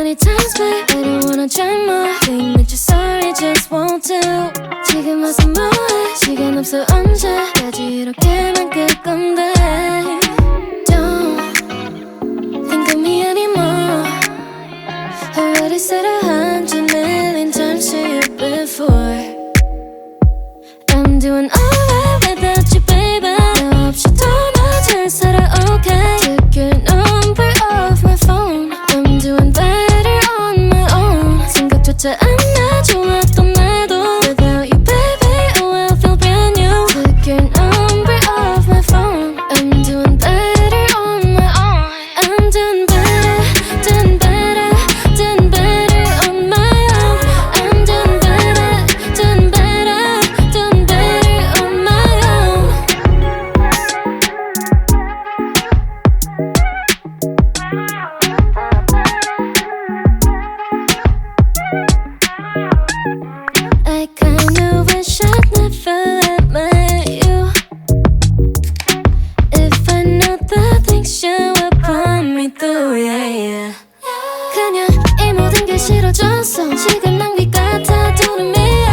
many times, babe, I don't wanna try more. Think that you're sorry just won't do. 지금 와서 뭐해? 시간 없어 언제까지 이렇게만 끌 건데. Don't think of me anymore. Already said 100,000,000 times to you before. I'm doing alright without you, baby. 너 없이 더 나 잘 살아, okay. Took your number off my phone. I'm doing better on my own. 생각조차 안 나 좋았던 나도. Without you, baby, oh I feel brand new. Took your number off my phone. I'm doing better on my own. I'm doing better, doing better, doing better on my own. I'm doing better, doing better, doing better on my own. I kinda wish I'd never met you. If I know the things you would put me through, yeah, yeah. 그냥 이 모든 게 싫어졌어. 시간 낭비 같아 두름이야.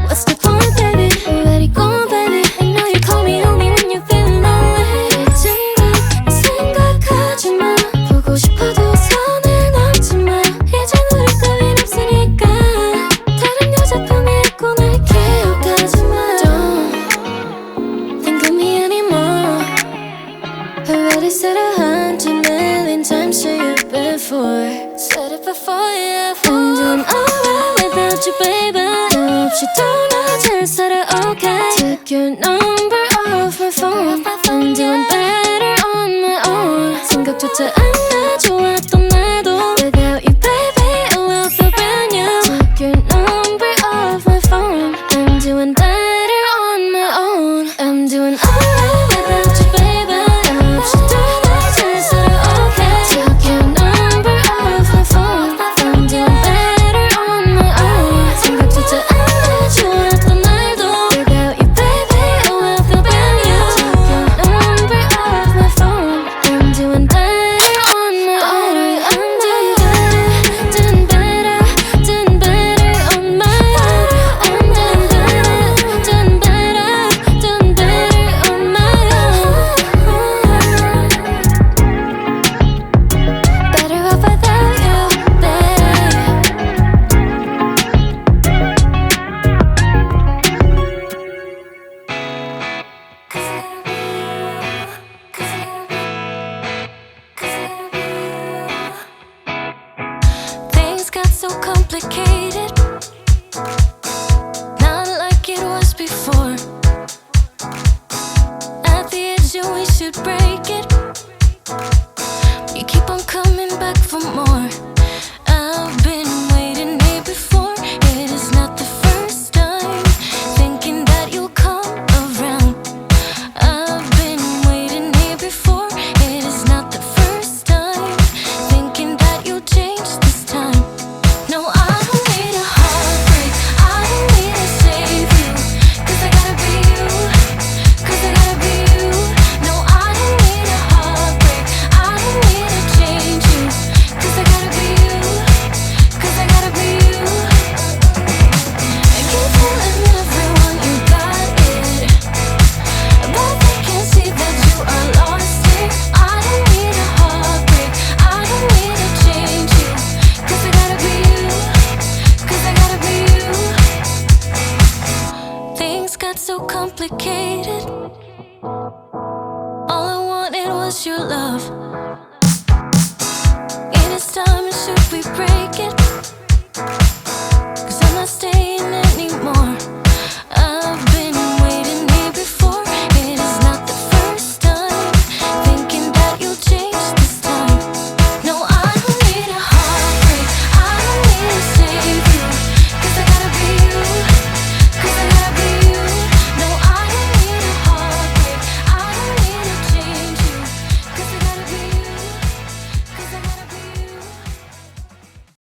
What's the point, baby? Let it go, baby. I know you call me only when you're feeling lonely. 잊은 걸 생각하지 마. 보고 싶어도 손을 넘지 마. 이젠 우리 따윈 없으니까. 다른 여자 품에 있고 날 기억하지 마. Don't think of me anymore. Already said 100,000,000 times to you before. Said it before, yeah. I'm doing alright without you, baby. 너 없이 더 나 잘 살아, okay. Took your number off my phone. I'm doing better on my own. 생각조차 안 나 좋았던 나도. Without you, baby, oh I feel brand new. Took your number off my phone. I'm doing better on my own. I'm doing alright without you, baby. 너 없이 더 나 잘 살아, okay. Took your number off my phone. I'm doing better on my own. 생각조차 안 나 좋았던 날도. Without you, baby, oh I feel brand new. Took your number off my phone. I'm doing better on my own. I'm doing better, doing better, doing better on my own. I'm doing better, doing better, doing better on my own. Better off without you, babe. Things got so complicated, not like it was before. At the edge, and we should break it. You keep on coming back for more. I've been waiting here before. It is not the first time. Thinking that you'll come around. I've been waiting here before. It is not the first time. Thinking that you'll change this time. No, I don't need a heartbreak. I don't need to save you. 'Cause I gotta be you. 'Cause I gotta be you. No, I don't need a heartbreak. I don't need to change you. 'Cause I gotta be you. 'Cause I gotta be you. I keep telling everyone you got it, but they can't see that you are lost here. I don't need a heartbreak. I don't need to change you. 'Cause I gotta be you. 'Cause I gotta be you. Things got so complicated. All I wanted was your love. It is time, should we break